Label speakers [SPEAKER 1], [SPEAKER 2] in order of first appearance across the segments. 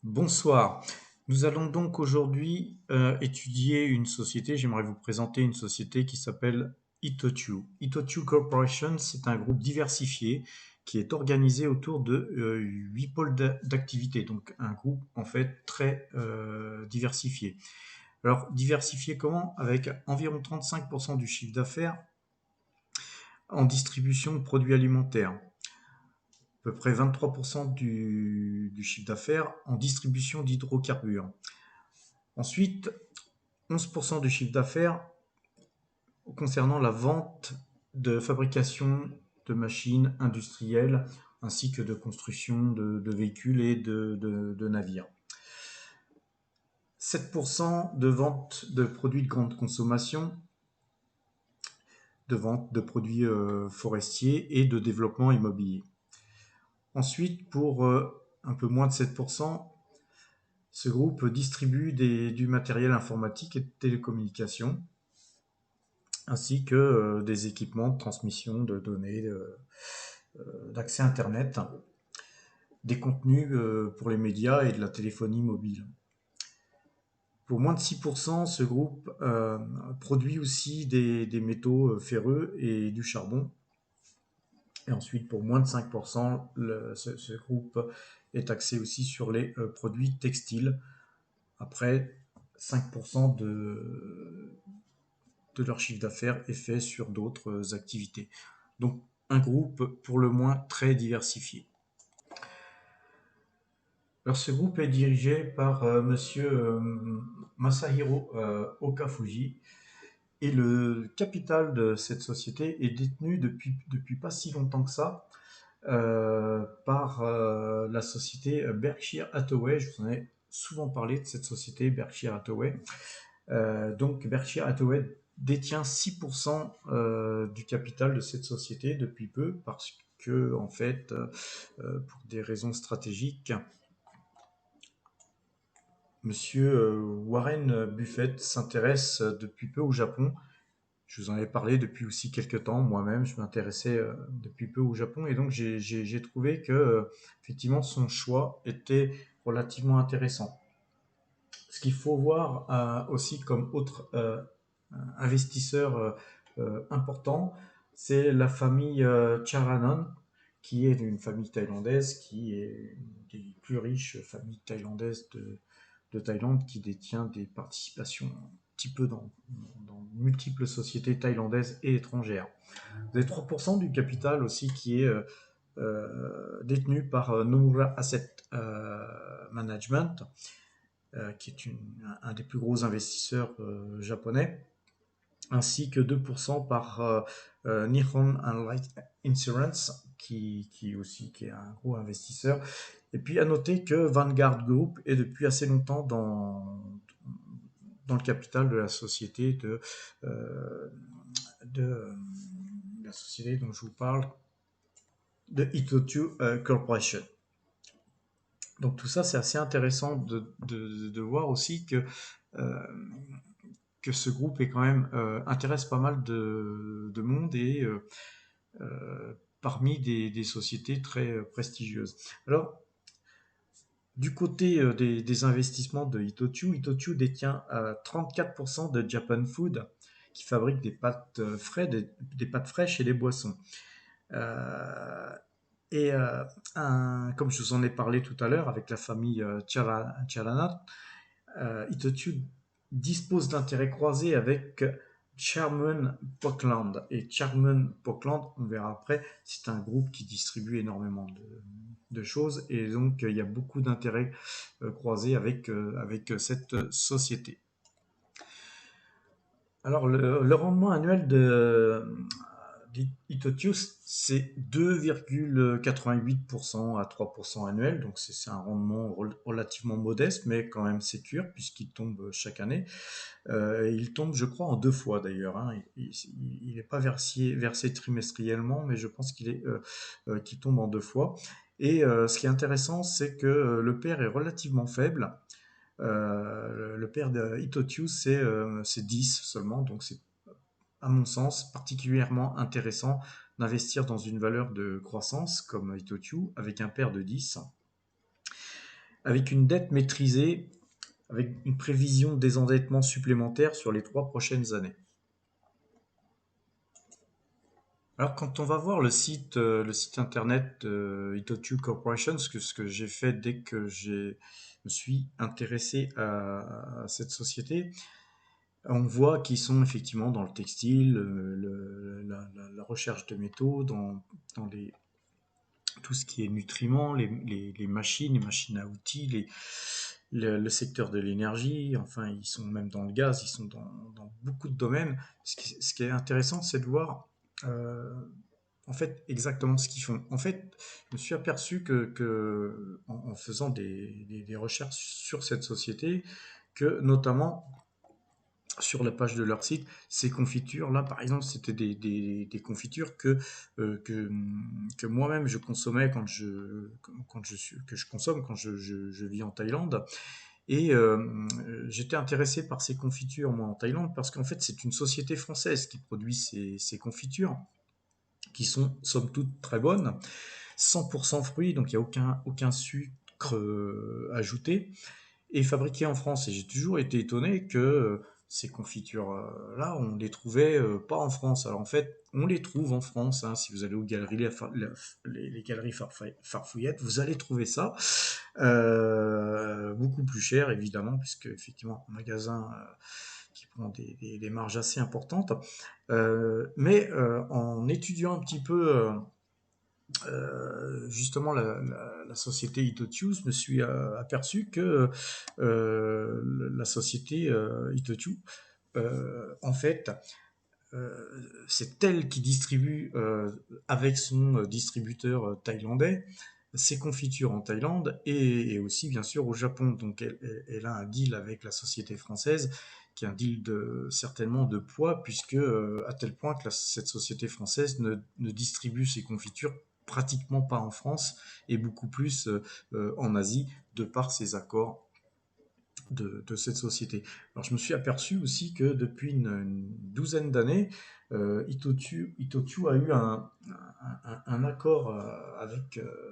[SPEAKER 1] Bonsoir. Nous allons donc aujourd'hui étudier une société. J'aimerais vous présenter une société qui s'appelle Itochu. Itochu Corporation, c'est un groupe diversifié qui est organisé autour de 8 pôles d'activité, donc un groupe en fait très diversifié. Alors diversifié comment? Avec environ 35% du chiffre d'affaires en distribution de produits alimentaires, à peu près 23% du chiffre d'affaires en distribution d'hydrocarbures. Ensuite, 11% du chiffre d'affaires concernant la vente de fabrication de machines industrielles ainsi que de construction de véhicules et de navires. 7% de vente de produits de grande consommation, de vente de produits forestiers et de développement immobilier. Ensuite, pour un peu moins de 7%, ce groupe distribue du matériel informatique et de télécommunications, ainsi que des équipements de transmission de données, d'accès Internet, des contenus pour les médias et de la téléphonie mobile. Pour moins de 6%, ce groupe produit aussi des métaux ferreux et du charbon. Et ensuite, pour moins de 5%, ce groupe est axé aussi sur les produits textiles. Après, 5% de leur chiffre d'affaires est fait sur d'autres activités. Donc, un groupe pour le moins très diversifié. Alors, ce groupe est dirigé par monsieur Masahiro Okafuji, et le capital de cette société est détenu depuis pas si longtemps que ça par la société Berkshire Hathaway. Je vous en ai souvent parlé de cette société Berkshire Hathaway. Donc Berkshire Hathaway détient 6% du capital de cette société depuis peu, parce que en fait, pour des raisons stratégiques, Monsieur Warren Buffett s'intéresse depuis peu au Japon. Je vous en ai parlé depuis aussi quelques temps. Moi-même, je m'intéressais depuis peu au Japon, et donc j'ai trouvé que effectivement son choix était relativement intéressant. Ce qu'il faut voir aussi comme autre investisseur important, c'est la famille Charanon, qui est une famille thaïlandaise, qui est une des plus riches familles thaïlandaises de Thaïlande, qui détient des participations un petit peu dans multiples sociétés thaïlandaises et étrangères. Vous avez 3% du capital aussi qui est détenu par Nomura Asset Management, qui est un des plus gros investisseurs japonais, ainsi que 2% par Nihon Life Insurance, qui est un gros investisseur. Et puis à noter que Vanguard Group est depuis assez longtemps dans le capital de la société de la société dont je vous parle, de Itochu Corporation. Donc tout ça, c'est assez intéressant de voir aussi euh, que ce groupe est quand même intéresse pas mal de monde, et parmi des sociétés très prestigieuses. Alors, du côté des investissements de Itochu, Itochu détient 34% de Japan Food, qui fabrique des pâtes, des pâtes fraîches et des boissons. Euh, et comme je vous en ai parlé tout à l'heure avec la famille Charanat, Itochu dispose d'intérêts croisés avec Charman Portland. Et Charman Portland, on verra après, c'est un groupe qui distribue énormément de choses, et donc il y a beaucoup d'intérêts croisés avec cette société. Alors le rendement annuel d'Itotius, c'est 2,88% à 3% annuel, donc c'est un rendement relativement modeste, mais quand même sécure, puisqu'il tombe chaque année. Il tombe, je crois, en deux fois d'ailleurs, hein. Il n'est pas versé trimestriellement, mais je pense qu'il tombe en deux fois. Et ce qui est intéressant, c'est que le père est relativement faible. Le père de Itotiu, c'est 10 seulement, donc c'est, à mon sens, particulièrement intéressant d'investir dans une valeur de croissance comme Itotiu avec un père de 10. avec une dette maîtrisée, avec une prévision de désendettement supplémentaire sur les 3 prochaines années. Alors, quand on va voir le site internet de Itochu Corporation, ce que j'ai fait dès que me suis intéressé à cette société, on voit qu'ils sont effectivement dans le textile, la recherche de métaux, dans tout ce qui est nutriments, les machines à outils, le secteur de l'énergie, enfin, ils sont même dans le gaz, ils sont dans beaucoup de domaines. Ce qui est intéressant, c'est de voir en fait exactement ce qu'ils font. En fait, je me suis aperçu en faisant des recherches sur cette société, que notamment sur la page de leur site, ces confitures-là, par exemple, c'était des confitures que moi-même je consommais que je consomme quand je vis en Thaïlande. Et j'étais intéressé par ces confitures, moi, en Thaïlande, parce qu'en fait, c'est une société française qui produit ces confitures, qui sont somme toute très bonnes, 100% fruits, donc il n'y a aucun sucre ajouté, et fabriquées en France. Et j'ai toujours été étonné que ces confitures-là, on les trouvait pas en France. Alors en fait, on les trouve en France, hein. Si vous allez aux galeries, les galeries Farfouillettes, vous allez trouver ça. Beaucoup plus cher, évidemment, puisque effectivement, un magasin qui prend des marges assez importantes. Mais en étudiant un petit peu justement la société Itochu, je me suis aperçu que la société Itochu, en fait, c'est elle qui distribue avec son distributeur thaïlandais ses confitures en Thaïlande et aussi bien sûr au Japon. Donc elle a un deal avec la société française qui est un deal certainement de poids, puisque à tel point que cette société française ne distribue ses confitures pratiquement pas en France et beaucoup plus en Asie, de par ses accords de cette société. Alors je me suis aperçu aussi que depuis une douzaine d'années, Itochu a eu un accord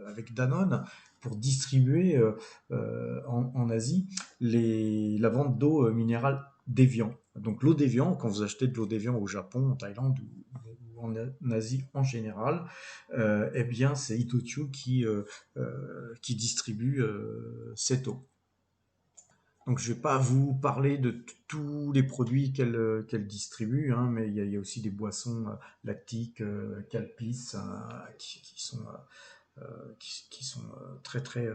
[SPEAKER 1] avec Danone pour distribuer en Asie la vente d'eau minérale d'Evian. Donc l'eau d'Evian, quand vous achetez de l'eau d'Evian au Japon, en Thaïlande ou en Asie en général, eh bien c'est Itochu qui distribue cette eau. Donc je ne vais pas vous parler de tous les produits qu'elle distribue, hein, mais il y a aussi des boissons lactiques, Calpis, qui sont très très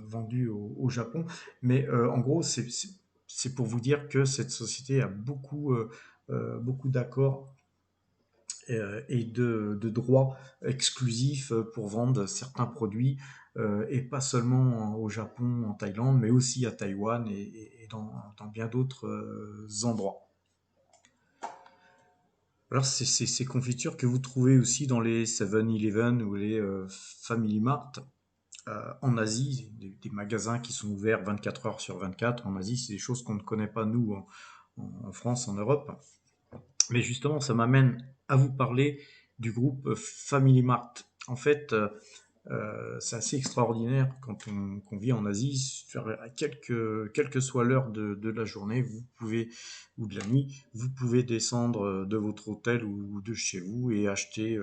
[SPEAKER 1] vendues au Japon. Mais en gros, c'est pour vous dire que cette société a beaucoup d'accords et de droits exclusifs pour vendre certains produits, et pas seulement au Japon, en Thaïlande, mais aussi à Taïwan et dans bien d'autres endroits. Alors, c'est ces confitures que vous trouvez aussi dans les 7-Eleven ou les Family Mart en Asie, des magasins qui sont ouverts 24 heures sur 24. En Asie, c'est des choses qu'on ne connaît pas, nous, en France, en Europe. Mais justement, ça m'amène à vous parler du groupe Family Mart. En fait, c'est assez extraordinaire quand qu'on vit en Asie. Quelle que soit l'heure de la journée, ou de la nuit, vous pouvez descendre de votre hôtel ou de chez vous et acheter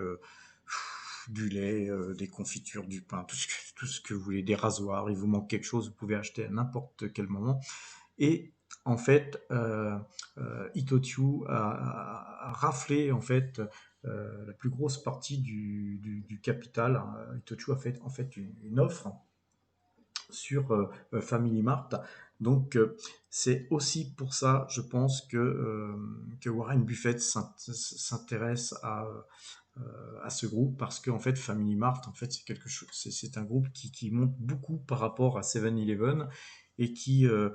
[SPEAKER 1] du lait, des confitures, du pain, tout ce que vous voulez, des rasoirs. Il vous manque quelque chose, vous pouvez acheter à n'importe quel moment. Et en fait, Itochu a raflé en fait la plus grosse partie du capital. Itochu a fait en fait une offre sur Family Mart. Donc c'est aussi pour ça, je pense, que Warren Buffett s'intéresse à ce groupe, parce qu'en fait Family Mart, en fait, c'est un groupe qui monte beaucoup par rapport à 7-Eleven et qui est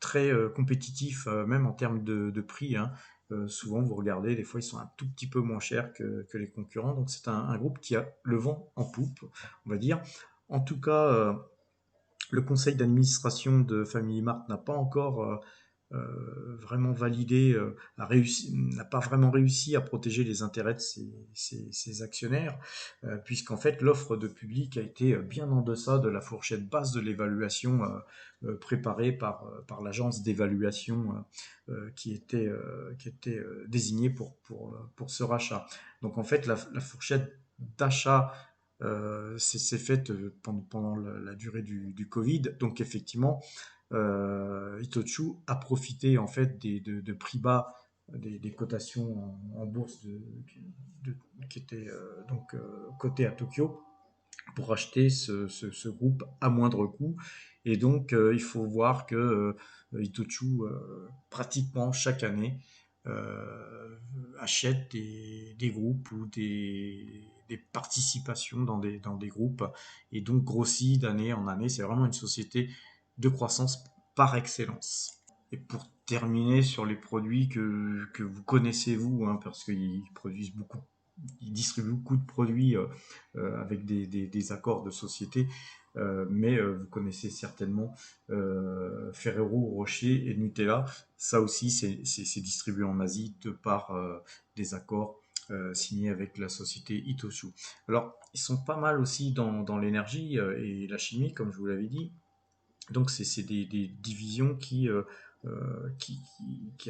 [SPEAKER 1] très compétitif, même en termes de prix, hein. Souvent vous regardez, des fois ils sont un tout petit peu moins chers que les concurrents, donc c'est un groupe qui a le vent en poupe, on va dire. En tout cas, le conseil d'administration de Family Mart n'a pas encore vraiment validé, n'a pas vraiment réussi à protéger les intérêts de ses actionnaires, puisqu'en fait l'offre de public a été bien en deçà de la fourchette basse de l'évaluation préparée par l'agence d'évaluation qui était désignée pour ce rachat. Donc en fait la fourchette d'achat s'est faite pendant la durée du Covid. Donc effectivement, Itochu a profité en fait de prix bas des cotations en bourse de- qui étaient cotées à Tokyo pour acheter ce groupe à moindre coût. Et donc, il faut voir que Itochu, pratiquement chaque année, achète des groupes ou des participations dans des groupes et donc grossit d'année en année. C'est vraiment une société de croissance par excellence. Et pour terminer sur les produits que vous connaissez vous, hein, parce qu'ils produisent beaucoup, ils distribuent beaucoup de produits avec des accords de société, mais vous connaissez certainement Ferrero Rocher et Nutella. Ça aussi, c'est distribué en Asie de par des accords signés avec la société Itochu. Alors, ils sont pas mal aussi dans l'énergie et la chimie, comme je vous l'avais dit. Donc c'est des divisions qui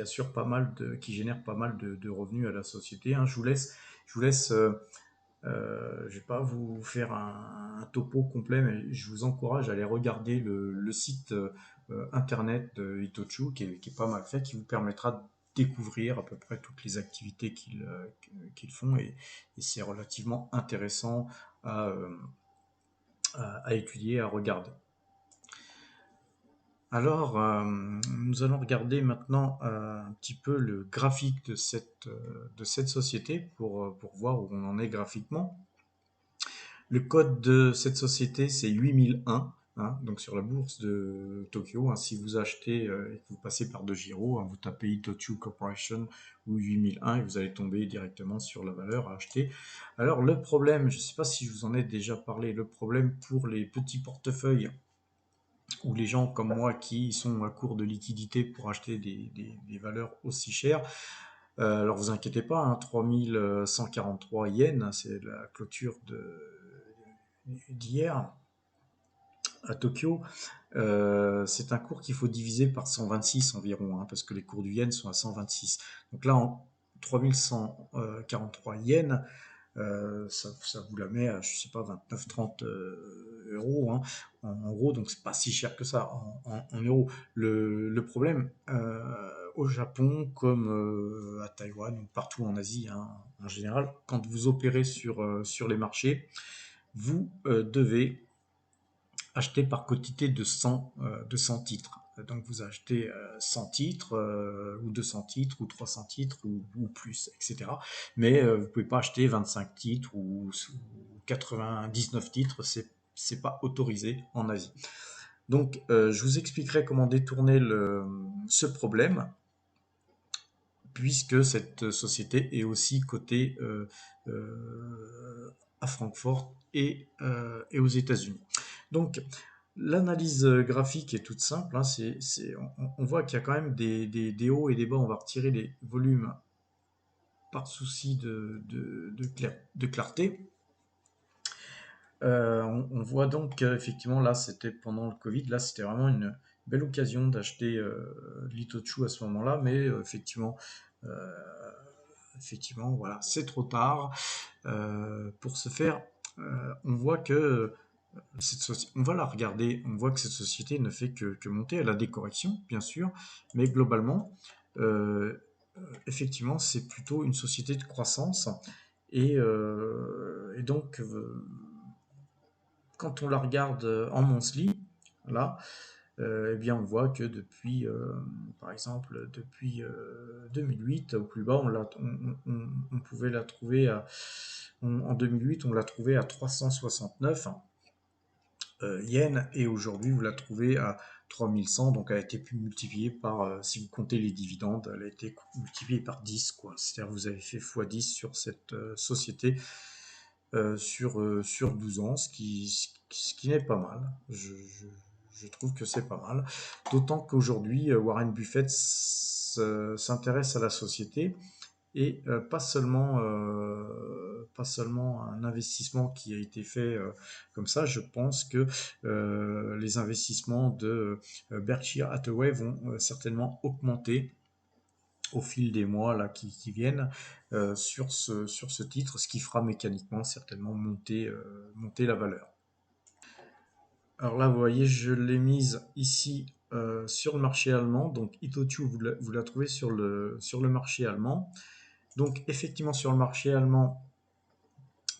[SPEAKER 1] assurent pas mal qui génèrent pas mal de revenus à la société, hein. Je vous laisse je vais pas vous faire un topo complet, mais je vous encourage à aller regarder le site internet de Itochu, qui est pas mal fait, qui vous permettra de découvrir à peu près toutes les activités qu'ils font, et c'est relativement intéressant à, euh, à étudier, à regarder. Alors, nous allons regarder maintenant un petit peu le graphique de cette société pour voir où on en est graphiquement. Le code de cette société, c'est 8001, hein, donc sur la bourse de Tokyo, hein. Si vous achetez et que vous passez par DeGiro, hein, vous tapez Itochu Corporation ou 8001 et vous allez tomber directement sur la valeur à acheter. Alors le problème, je ne sais pas si je vous en ai déjà parlé, le problème pour les petits portefeuilles ou les gens comme moi qui sont à court de liquidité pour acheter des valeurs aussi chères, alors vous inquiétez pas, hein, 3143 yens, c'est la clôture d'hier à Tokyo. C'est un cours qu'il faut diviser par 126 environ, hein, parce que les cours du yen sont à 126. Donc là, en 3143 yens, ça vous la met à, je sais pas, 29-30 euros, hein, en gros, donc c'est pas si cher que ça en euros. Le problème, au Japon, comme à Taïwan ou partout en Asie, hein, en général, quand vous opérez sur les marchés, vous devez acheter par quantité de 100 titres. Donc vous achetez 100 titres, ou 200 titres, ou 300 titres, ou plus, etc. Mais vous ne pouvez pas acheter 25 titres ou 99 titres, c'est pas autorisé en Asie. Donc je vous expliquerai comment détourner ce problème, puisque cette société est aussi cotée à Francfort et aux États-Unis. Donc, l'analyse graphique est toute simple, hein. On voit qu'il y a quand même des hauts et des bas. On va retirer les volumes par souci de clarté. On voit donc qu'effectivement, là, c'était pendant le Covid. Là, c'était vraiment une belle occasion d'acheter l'Itochu à ce moment-là. Mais euh, effectivement, voilà, c'est trop tard pour se faire. On voit que on va la regarder, on voit que cette société ne fait que monter. Elle a des corrections, bien sûr, mais globalement, euh, effectivement, c'est plutôt une société de croissance. Et donc, quand on la regarde en monthly, là, eh bien, on voit que depuis, par exemple, depuis 2008, au plus bas, on pouvait la trouver en 2008, on l'a trouvée à 369 yens, et aujourd'hui vous la trouvez à 3100, donc elle a été plus multipliée par, si vous comptez les dividendes, elle a été multipliée par 10, quoi. C'est-à-dire vous avez fait x10 sur cette société sur 12 ans, ce qui n'est pas mal. je trouve que c'est pas mal. D'autant qu'aujourd'hui, Warren Buffett s'intéresse à la société et pas seulement un investissement qui a été fait comme ça. Je pense que les investissements de Berkshire Hathaway vont certainement augmenter au fil des mois là, qui viennent sur ce titre, ce qui fera mécaniquement certainement monter la valeur. Alors là, vous voyez, je l'ai mise ici sur le marché allemand. Donc Itochu, vous la trouvez sur le marché allemand. Donc effectivement, sur le marché allemand,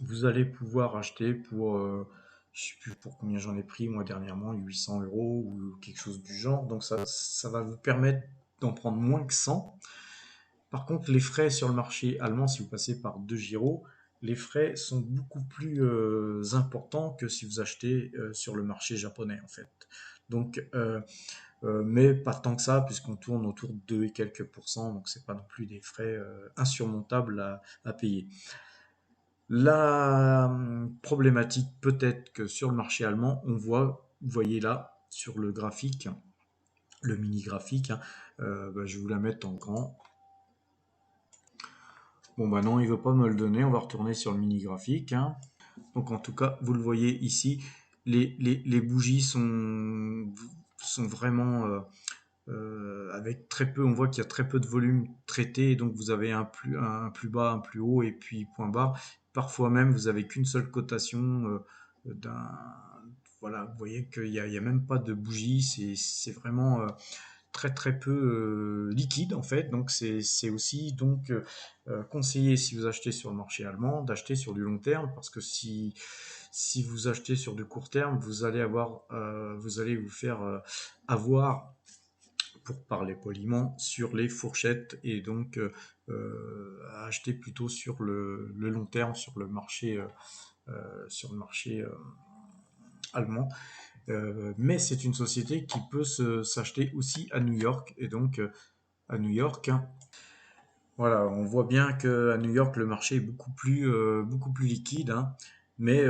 [SPEAKER 1] vous allez pouvoir acheter pour, je sais plus pour combien j'en ai pris moi dernièrement, 800 euros ou quelque chose du genre. Donc ça va vous permettre d'en prendre moins que 100. Par contre, les frais sur le marché allemand, si vous passez par deux gyros, les frais sont beaucoup plus importants que si vous achetez sur le marché japonais en fait. Donc, mais pas tant que ça, puisqu'on tourne autour de 2 et quelques pourcents, donc c'est pas non plus des frais insurmontables à payer. La problématique peut-être que sur le marché allemand, on voit, vous voyez là sur le graphique, le mini graphique, hein, je vais vous la mettre en grand. Bon bah non, il veut pas me le donner, on va retourner sur le mini graphique, hein. Donc en tout cas, vous le voyez ici, les bougies sont vraiment avec très peu, on voit qu'il y a très peu de volume traité, et donc vous avez un plus bas, un plus haut, et puis point bas. Parfois même, vous avez qu'une seule cotation d'un... Voilà, vous voyez il y a même pas de bougie, c'est vraiment très très peu liquide en fait. Donc c'est aussi donc conseillé si vous achetez sur le marché allemand d'acheter sur du long terme, parce que si vous achetez sur du court terme, vous allez vous faire avoir, pour parler poliment, sur les fourchettes, et donc à acheter plutôt sur le long terme sur le marché allemand. Mais c'est une société qui peut s'acheter aussi à New York, et donc à New York, hein, voilà, on voit bien qu'à New York, le marché est beaucoup plus liquide, hein, mais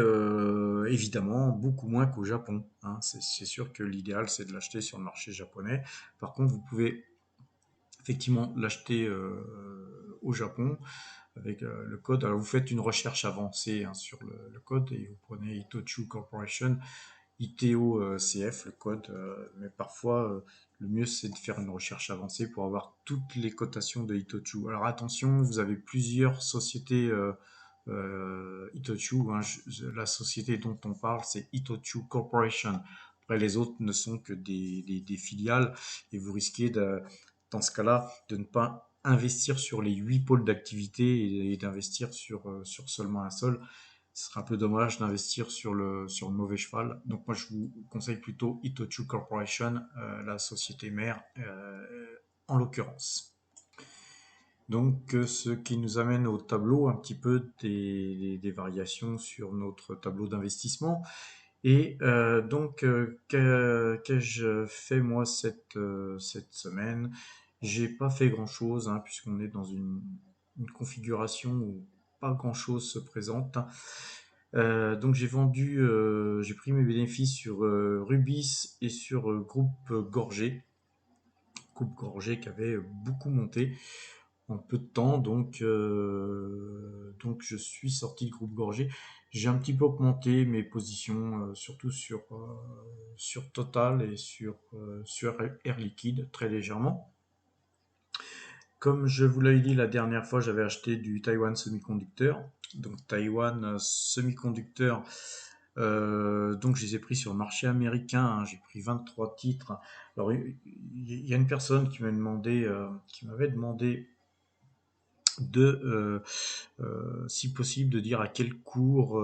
[SPEAKER 1] évidemment beaucoup moins qu'au Japon, hein. C'est sûr que l'idéal, c'est de l'acheter sur le marché japonais. Par contre, vous pouvez effectivement l'acheter au Japon avec le code. Alors, vous faites une recherche avancée hein, sur le code, et vous prenez Itochu Corporation, ITO-CF, le code, mais parfois le mieux c'est de faire une recherche avancée pour avoir toutes les cotations de Itochu. Alors attention, vous avez plusieurs sociétés Itochu, hein, la société dont on parle c'est Itochu Corporation. Après les autres ne sont que des filiales, et vous risquez dans ce cas-là de ne pas investir sur les 8 pôles d'activité et d'investir sur seulement un seul. Ce serait un peu dommage d'investir sur le mauvais cheval. Donc moi, je vous conseille plutôt Itochu Corporation, la société mère, en l'occurrence. Donc, ce qui nous amène au tableau, un petit peu des variations sur notre tableau d'investissement. Et donc, qu'ai-je fait moi cette semaine? J'ai pas fait grand-chose, hein, puisqu'on est dans une configuration où pas grand-chose se présente. Donc j'ai pris mes bénéfices sur Rubis et sur Groupe Gorgé qui avait beaucoup monté en peu de temps. Donc je suis sorti de Groupe Gorgé. J'ai un petit peu augmenté mes positions, surtout sur Total et sur Air Liquide, très légèrement. Comme je vous l'avais dit la dernière fois, j'avais acheté du Taiwan Semiconductor. Donc Taiwan Semiconductor, donc je les ai pris sur le marché américain, hein. J'ai pris 23 titres. Alors il y a une personne qui m'avait demandé de, si possible, de dire à quel cours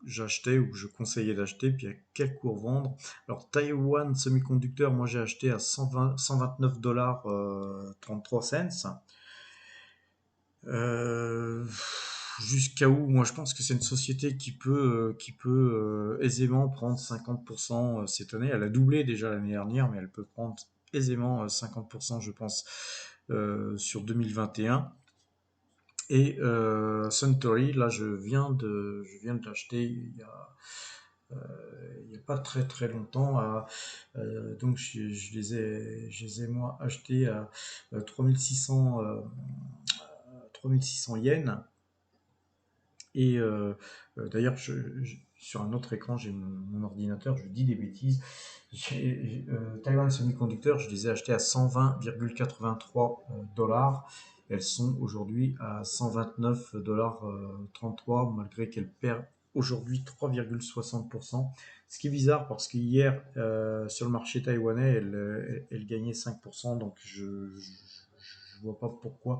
[SPEAKER 1] j'achetais ou je conseillais d'acheter, puis à quel cours vendre. Alors Taiwan Semiconductor, moi j'ai acheté à 129 dollars 33 cents. Euh, Jusqu'à où? Moi je pense que c'est une société qui peut aisément prendre 50% cette année. Elle a doublé déjà l'année dernière, mais elle peut prendre aisément 50%, je pense, sur 2021. Et Suntory, là, je viens de l'acheter il y a pas très très longtemps. Donc je les ai moi achetés à 3600, 3600 yens. Et d'ailleurs, sur un autre écran, j'ai mon ordinateur, je dis des bêtises. Taiwan Semiconductor, je les ai achetés à 120,83 dollars. Elles sont aujourd'hui à 129 $33, malgré qu'elles perdent aujourd'hui 3,60%. Ce qui est bizarre parce qu'hier, sur le marché taïwanais, elle gagnait 5%, donc je vois pas pourquoi,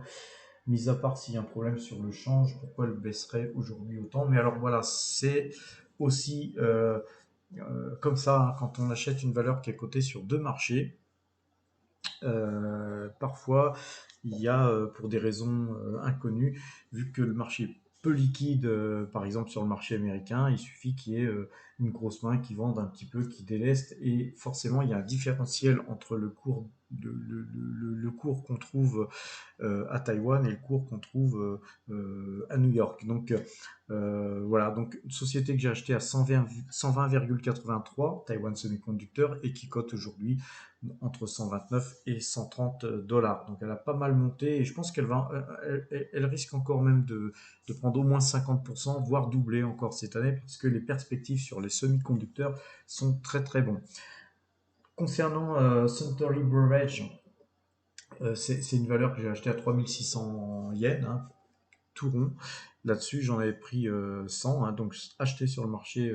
[SPEAKER 1] mis à part s'il y a un problème sur le change, pourquoi elle baisserait aujourd'hui autant. Mais alors voilà, c'est aussi comme ça, hein, quand on achète une valeur qui est cotée sur deux marchés, parfois il y a, pour des raisons inconnues, vu que le marché est peu liquide, par exemple sur le marché américain, il suffit qu'il y ait une grosse main qui vende un petit peu, qui déleste, et forcément il y a un différentiel entre le cours qu'on trouve à Taïwan et le cours qu'on trouve à New York. Donc voilà, donc une société que j'ai achetée à 120,83 Taiwan Semiconductor et qui cote aujourd'hui entre 129 et 130 dollars. Donc elle a pas mal monté et je pense elle risque encore même de prendre au moins 50%, voire doubler encore cette année parce que les perspectives sur les semi-conducteurs sont très très bons. Concernant Suntory Beverage, c'est une valeur que j'ai achetée à 3600 yens, hein, tout rond. Là-dessus, j'en avais pris 100, hein, donc acheté sur le marché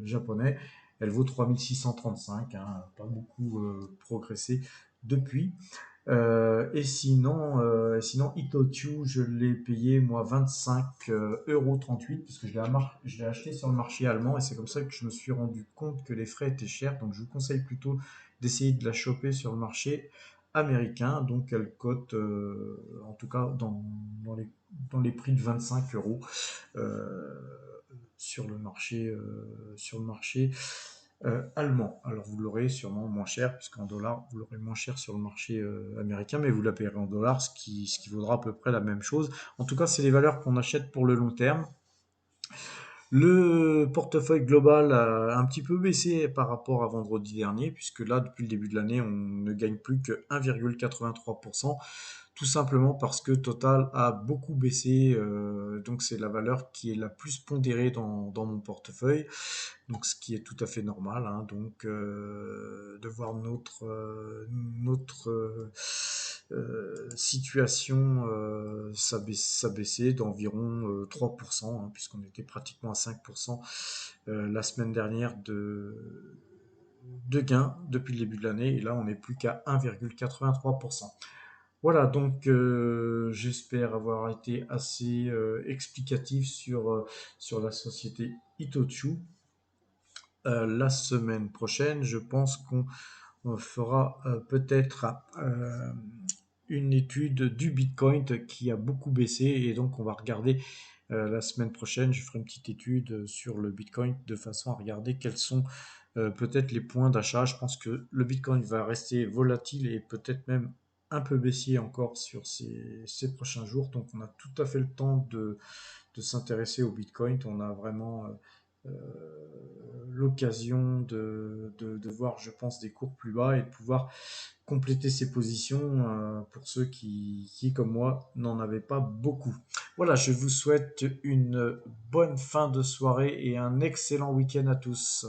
[SPEAKER 1] japonais. Elle vaut 3635, hein, pas beaucoup progressé depuis. Sinon, Itochu, je l'ai payé moi 25,38 € puisque je l'ai acheté sur le marché allemand et c'est comme ça que je me suis rendu compte que les frais étaient chers. Donc je vous conseille plutôt d'essayer de la choper sur le marché américain. Donc elle cote, en tout cas dans les prix de 25 € euh, sur le marché allemand. Alors vous l'aurez sûrement moins cher, puisqu'en dollars, vous l'aurez moins cher sur le marché américain, mais vous la payerez en dollars, ce qui vaudra à peu près la même chose. En tout cas, c'est des valeurs qu'on achète pour le long terme. Le portefeuille global a un petit peu baissé par rapport à vendredi dernier, puisque là, depuis le début de l'année, on ne gagne plus que 1,83%, tout simplement parce que Total a beaucoup baissé, donc c'est la valeur qui est la plus pondérée dans mon portefeuille, donc ce qui est tout à fait normal, hein, donc de voir notre situation s'abaisser d'environ 3%, hein, puisqu'on était pratiquement à 5% la semaine dernière de gains depuis le début de l'année, et là on n'est plus qu'à 1,83%. Voilà, donc j'espère avoir été assez explicatif sur la société Itochu. La semaine prochaine, je pense qu'on fera peut-être une étude du Bitcoin qui a beaucoup baissé et donc on va regarder la semaine prochaine, je ferai une petite étude sur le Bitcoin de façon à regarder quels sont peut-être les points d'achat. Je pense que le Bitcoin va rester volatile et peut-être même un peu baissier encore sur ces prochains jours. Donc on a tout à fait le temps de s'intéresser au Bitcoin. On a vraiment l'occasion de voir, je pense, des cours plus bas et de pouvoir compléter ses positions pour ceux comme moi, n'en avaient pas beaucoup. Voilà, je vous souhaite une bonne fin de soirée et un excellent week-end à tous.